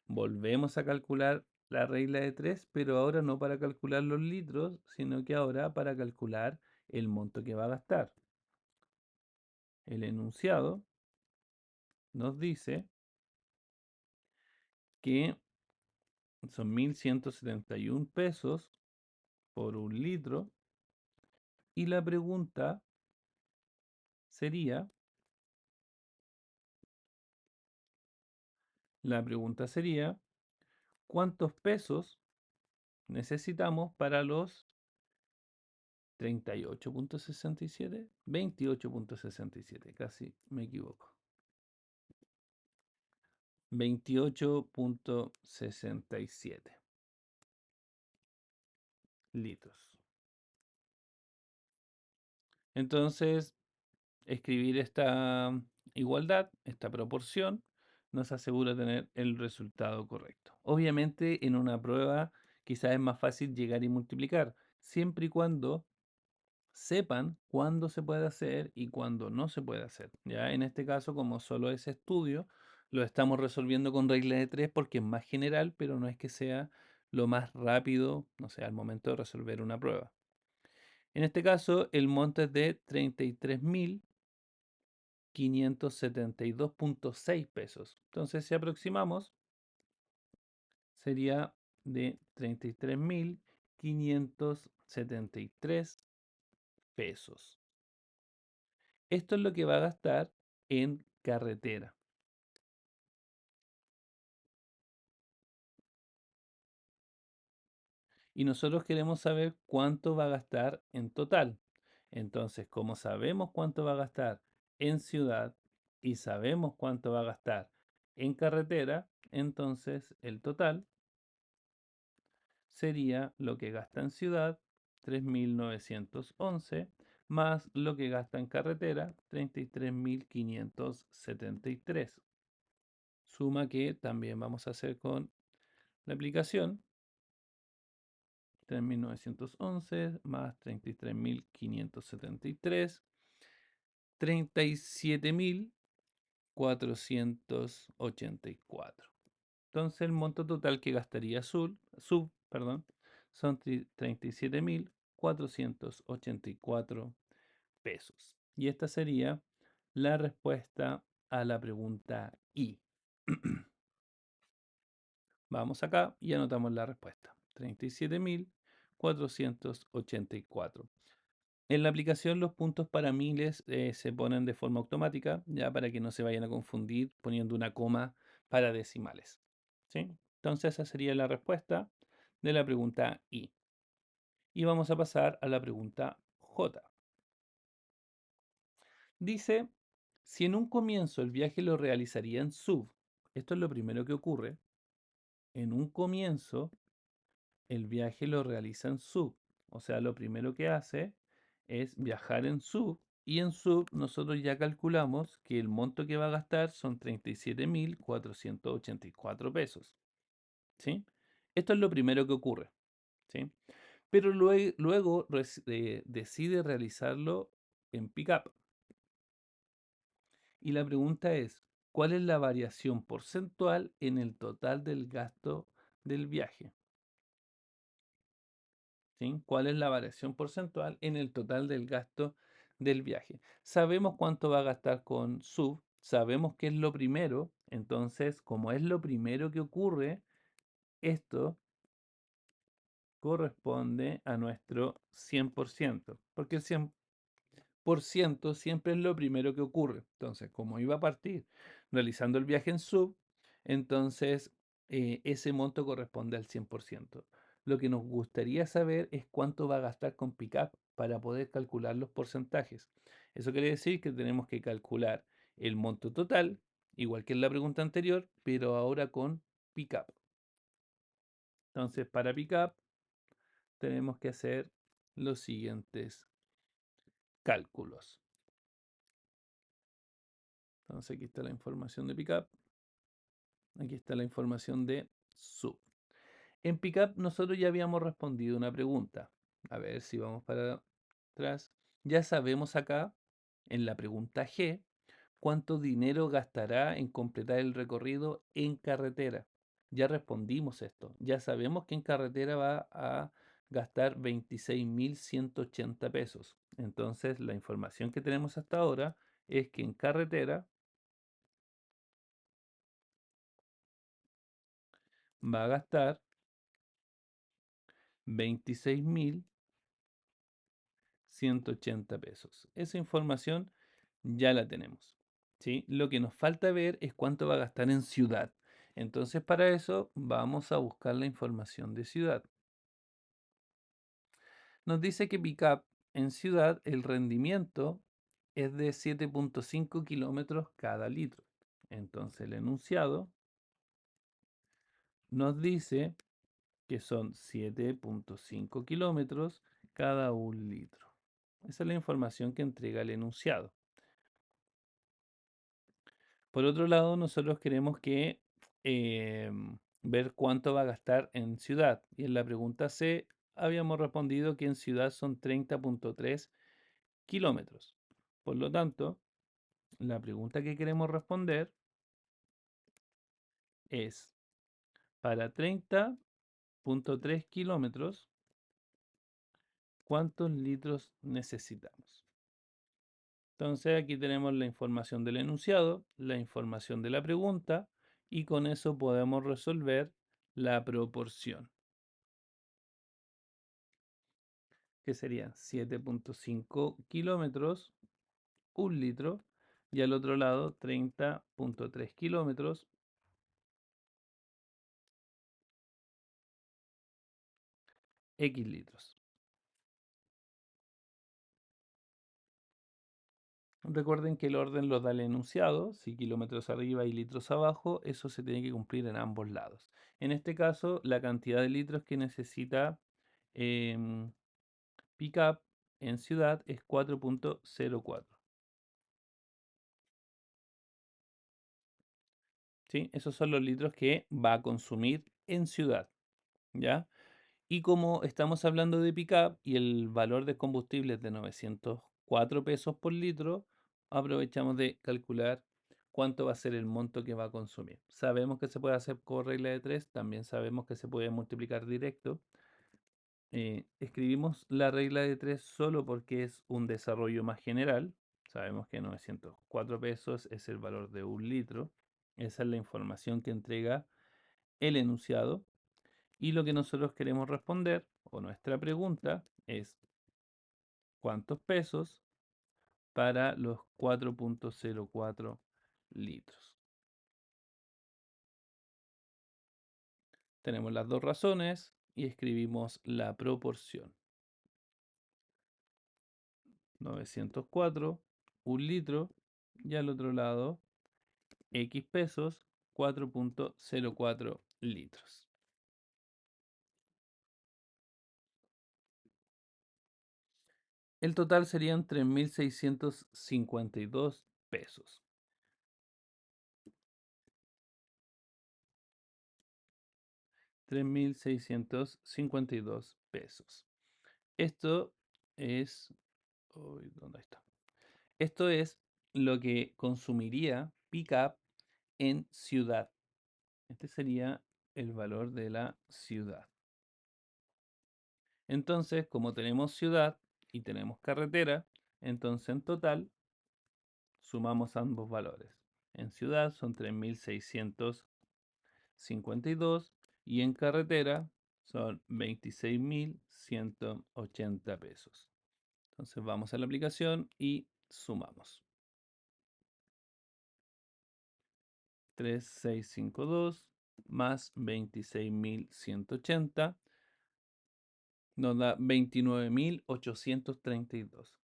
volvemos a calcular la regla de 3, pero ahora no para calcular los litros, sino que ahora para calcular el monto que va a gastar. El enunciado nos dice que son 1171 pesos por un litro y sería, la pregunta sería, ¿cuántos pesos necesitamos para los 38,67? 28,67, casi me equivoco. 28,67 litros. Entonces, escribir esta igualdad, esta proporción, nos asegura tener el resultado correcto. Obviamente, en una prueba quizás es más fácil llegar y multiplicar, siempre y cuando sepan cuándo se puede hacer y cuándo no se puede hacer. Ya en este caso, como solo es estudio, lo estamos resolviendo con regla de 3 porque es más general, pero no es que sea lo más rápido, no sé, al momento de resolver una prueba. En este caso, el monto es de 33.572,6 pesos. Entonces, si aproximamos, sería de 33.573 pesos. Esto es lo que va a gastar en carretera. Y nosotros queremos saber cuánto va a gastar en total. Entonces, como sabemos cuánto va a gastar en ciudad y sabemos cuánto va a gastar en carretera, entonces el total sería lo que gasta en ciudad, 3.911, más lo que gasta en carretera, 33.573. Suma que también vamos a hacer con la aplicación, 3.911 más 33.573, 37.484. Entonces el monto total que gastaría perdón, son 37.484 pesos. Y esta sería la respuesta a la pregunta I. Vamos acá y anotamos la respuesta. 37.484. En la aplicación los puntos para miles se ponen de forma automática, ya para que no se vayan a confundir poniendo una coma para decimales. ¿Sí? Entonces esa sería la respuesta de la pregunta I. Y vamos a pasar a la pregunta J. Dice, Si en un comienzo el viaje lo realizaría en sub, esto es lo primero que ocurre, en un comienzo el viaje lo realiza en sub, o sea, lo primero que hace es viajar en sub y en sub nosotros ya calculamos que el monto que va a gastar son 37.484 pesos, ¿sí? Esto es lo primero que ocurre, ¿sí? Pero luego decide realizarlo en pickup. Y la pregunta es, ¿cuál es la variación porcentual en el total del gasto del viaje? ¿Sí? ¿Cuál es la variación porcentual en el total del gasto del viaje? Sabemos cuánto va a gastar con SUV, sabemos qué es lo primero, entonces, como es lo primero que ocurre, esto corresponde a nuestro 100%, porque el 100% siempre es lo primero que ocurre. Entonces, como iba a partir realizando el viaje en sub, entonces ese monto corresponde al 100%. Lo que nos gustaría saber es cuánto va a gastar con pickup para poder calcular los porcentajes. Eso quiere decir que tenemos que calcular el monto total, igual que en la pregunta anterior, pero ahora con pickup. Entonces, para pickup tenemos que hacer los siguientes cálculos. Entonces, aquí está la información de pickup. Aquí está la información de sub. En pickup nosotros ya habíamos respondido una pregunta. A ver si vamos para atrás. Ya sabemos acá, en la pregunta G, cuánto dinero gastará en completar el recorrido en carretera. Ya respondimos esto. Ya sabemos que en carretera va a gastar 26.180 pesos. Entonces, la información que tenemos hasta ahora es que en carretera va a gastar 26.180 pesos. Esa información ya la tenemos, ¿sí? Lo que nos falta ver es cuánto va a gastar en ciudad. Entonces, para eso vamos a buscar la información de ciudad. Nos dice que Pickup en ciudad el rendimiento es de 7.5 kilómetros cada litro. Entonces, el enunciado nos dice que son 7.5 kilómetros cada un litro. Esa es la información que entrega el enunciado. Por otro lado, nosotros queremos que ver cuánto va a gastar en ciudad. Y en la pregunta C habíamos respondido que en ciudad son 30.3 kilómetros. Por lo tanto, la pregunta que queremos responder es, para 30.3 kilómetros, ¿cuántos litros necesitamos? Entonces aquí tenemos la información del enunciado, la información de la pregunta y con eso podemos resolver la proporción, que serían 7.5 kilómetros, un litro, y al otro lado 30.3 kilómetros, X litros. Recuerden que el orden lo da el enunciado, si kilómetros arriba y litros abajo, eso se tiene que cumplir en ambos lados. En este caso, la cantidad de litros que necesita em, Pickup en ciudad es 4.04. ¿Sí? Esos son los litros que va a consumir en ciudad, ¿ya? Y como estamos hablando de pickup y el valor de combustible es de 904 pesos por litro, aprovechamos de calcular cuánto va a ser el monto que va a consumir. Sabemos que se puede hacer por regla de 3, también sabemos que se puede multiplicar directo. Escribimos la regla de 3 solo porque es un desarrollo más general. Sabemos que 904 pesos es el valor de un litro. Esa es la información que entrega el enunciado. Y lo que nosotros queremos responder, o nuestra pregunta, es ¿cuántos pesos para los 4.04 litros? Tenemos las dos razones y escribimos la proporción. 904, un litro, y al otro lado X pesos, 4,04 litros. El total serían 3.652 pesos. 3.652 pesos. Esto es... uy, ¿dónde está? Esto es lo que consumiría Pickup en ciudad. Este sería el valor de la ciudad. Entonces, como tenemos ciudad y tenemos carretera, entonces en total sumamos ambos valores. En ciudad son 3.652 y en carretera son 26.180 pesos. Entonces vamos a la aplicación y sumamos. 3.652 más 26.180 nos da 29.832.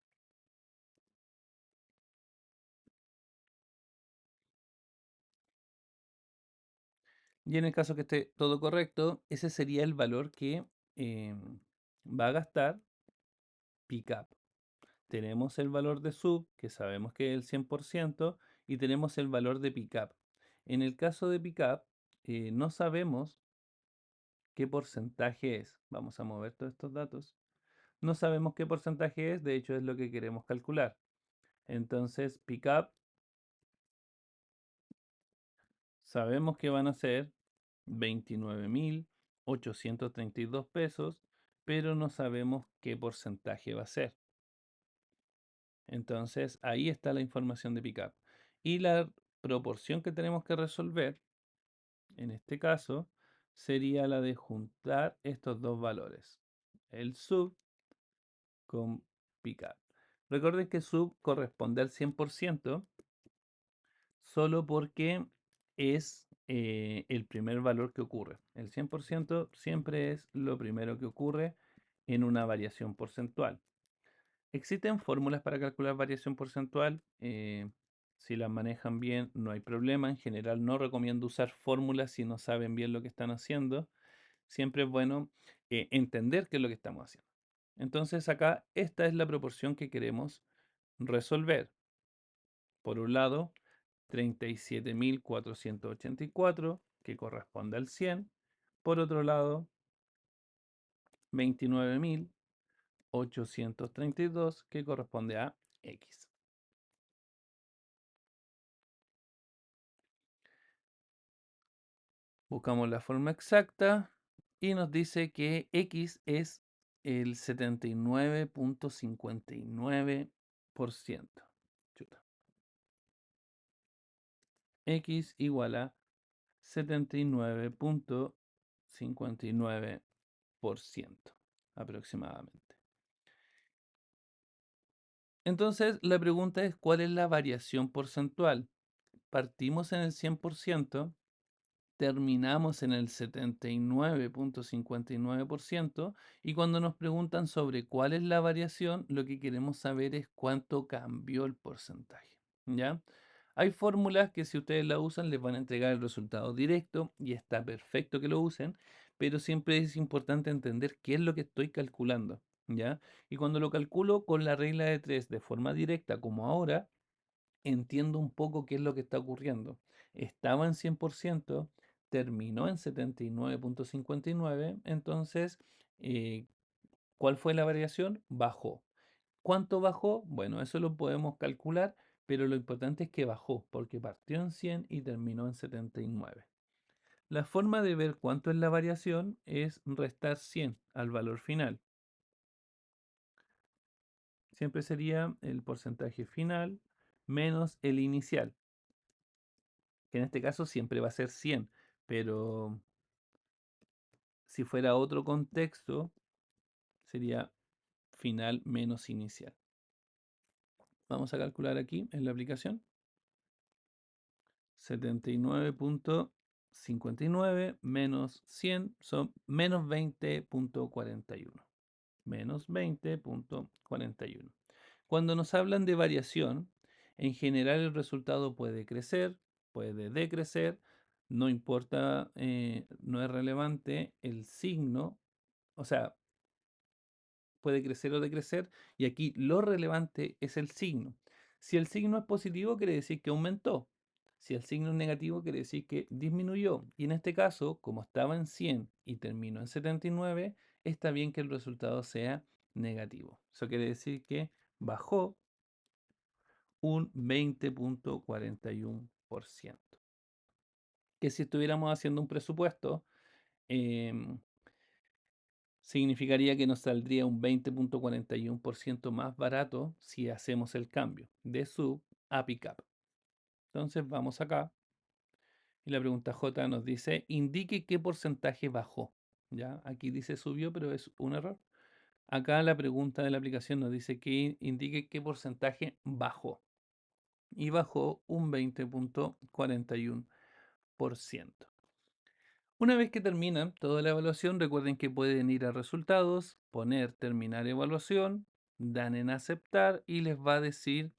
Y en el caso que esté todo correcto, ese sería el valor que va a gastar Pickup. Tenemos el valor de sub, que sabemos que es el 100%, y tenemos el valor de Pickup. En el caso de Pickup, no sabemos qué porcentaje es. Vamos a mover todos estos datos. No sabemos qué porcentaje es, de hecho es lo que queremos calcular. Entonces, Pickup, sabemos que van a ser 29.832 pesos, pero no sabemos qué porcentaje va a ser. Entonces, ahí está la información de Pickup. Y la proporción que tenemos que resolver, en este caso, sería la de juntar estos dos valores, el sub con Pickup. Recuerden que sub corresponde al 100%, solo porque es el primer valor que ocurre. El 100% siempre es lo primero que ocurre en una variación porcentual. Existen fórmulas para calcular variación porcentual. Si las manejan bien, no hay problema. En general, no recomiendo usar fórmulas si no saben bien lo que están haciendo. Siempre es bueno entender qué es lo que estamos haciendo. Entonces, acá esta es la proporción que queremos resolver. Por un lado, 37.484, que corresponde al 100. Por otro lado, 29.832, que corresponde a X. Buscamos la forma exacta y nos dice que X es el 79,59%. Chuta. X igual a 79,59% aproximadamente. Entonces, la pregunta es, ¿cuál es la variación porcentual? Partimos en el 100%, terminamos en el 79,59% y cuando nos preguntan sobre cuál es la variación, lo que queremos saber es cuánto cambió el porcentaje, ¿ya? Hay fórmulas que si ustedes la usan les van a entregar el resultado directo y está perfecto que lo usen, pero siempre es importante entender qué es lo que estoy calculando, ¿ya? Y cuando lo calculo con la regla de 3 de forma directa como ahora, entiendo un poco qué es lo que está ocurriendo. Estaba en 100%, terminó en 79,59, entonces, eh, ¿cuál fue la variación? Bajó. ¿Cuánto bajó? Bueno, eso lo podemos calcular, pero lo importante es que bajó, porque partió en 100 y terminó en 79. La forma de ver cuánto es la variación es restar 100 al valor final. Siempre sería el porcentaje final menos el inicial, que en este caso siempre va a ser 100, pero si fuera otro contexto, sería final menos inicial. Vamos a calcular aquí en la aplicación. 79,59 menos 100 son menos 20,41. Menos 20,41. Cuando nos hablan de variación, En general el resultado puede crecer, puede decrecer, no importa, no es relevante el signo, o sea, puede crecer o decrecer, y aquí lo relevante es el signo. Si el signo es positivo, quiere decir que aumentó. Si el signo es negativo, quiere decir que disminuyó. Y en este caso, como estaba en 100 y terminó en 79, está bien que el resultado sea negativo. Eso quiere decir que bajó un 20,41%. Que si estuviéramos haciendo un presupuesto, em, significaría que nos saldría un 20,41% más barato si hacemos el cambio de sub a pickup. Entonces vamos acá y la pregunta J nos dice, indique qué porcentaje bajó. ¿Ya? Aquí dice subió, pero es un error. Acá la pregunta de la aplicación nos dice que indique qué porcentaje bajó. Y bajó un 20,41%. Una vez que terminan toda la evaluación, recuerden que pueden ir a resultados, poner terminar evaluación, dan en aceptar y les va a decir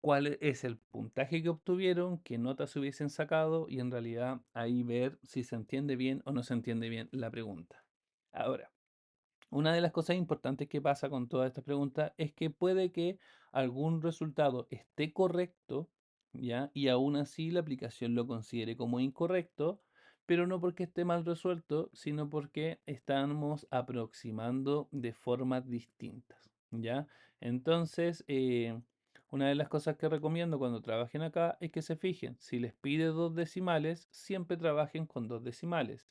cuál es el puntaje que obtuvieron, qué notas hubiesen sacado y en realidad ahí ver si se entiende bien o no se entiende bien la pregunta. Ahora, una de las cosas importantes que pasa con todas estas preguntas es que puede que algún resultado esté correcto, ¿ya? Y aún así la aplicación lo considere como incorrecto, pero no porque esté mal resuelto, sino porque estamos aproximando de formas distintas, ¿ya? Entonces, una de las cosas que recomiendo cuando trabajen acá es que se fijen, si les pide dos decimales, siempre trabajen con dos decimales.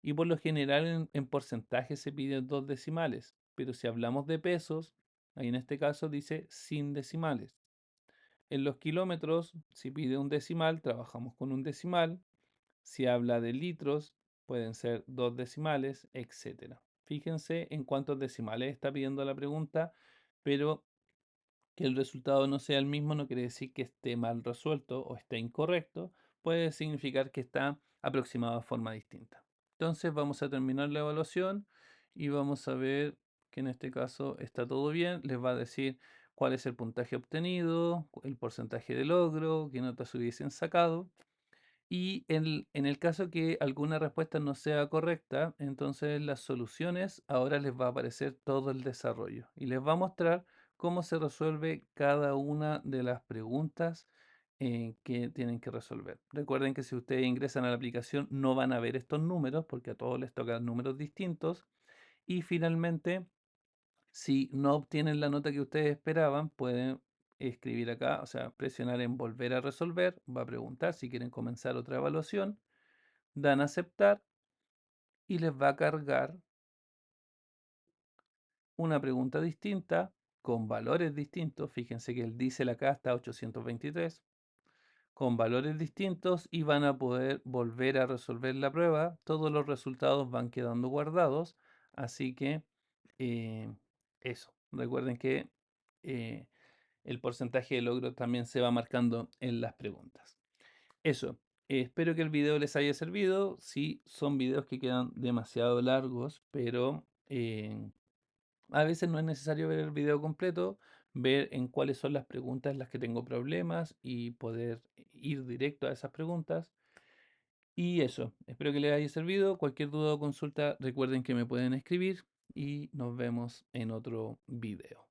Y por lo general en porcentaje se piden dos decimales, pero si hablamos de pesos, ahí en este caso dice sin decimales. En los kilómetros, si pide un decimal, trabajamos con un decimal. Si habla de litros, pueden ser dos decimales, etcétera. Fíjense en cuántos decimales está pidiendo la pregunta, pero que el resultado no sea el mismo no quiere decir que esté mal resuelto o esté incorrecto, puede significar que está aproximado de forma distinta. Entonces vamos a terminar la evaluación y vamos a ver que en este caso está todo bien. Les va a decir cuál es el puntaje obtenido, el porcentaje de logro, qué notas hubiesen sacado. Y en el caso que alguna respuesta no sea correcta, entonces las soluciones ahora les va a aparecer todo el desarrollo y les va a mostrar cómo se resuelve cada una de las preguntas que tienen que resolver. Recuerden que si ustedes ingresan a la aplicación no van a ver estos números porque a todos les tocan números distintos. Y finalmente, si no obtienen la nota que ustedes esperaban, pueden escribir acá, o sea, presionar en volver a resolver, va a preguntar si quieren comenzar otra evaluación, dan a aceptar y les va a cargar una pregunta distinta con valores distintos. Fíjense que el diésel acá está a 823, con valores distintos y van a poder volver a resolver la prueba. Todos los resultados van quedando guardados, así que eh, eso. Recuerden que eh, el porcentaje de logro también se va marcando en las preguntas. Eso. Espero que el video les haya servido. Sí, son videos que quedan demasiado largos, pero a veces no es necesario ver el video completo, ver en cuáles son las preguntas en las que tengo problemas y poder ir directo a esas preguntas. Y eso, espero que les haya servido. Cualquier duda o consulta, recuerden que me pueden escribir y nos vemos en otro video.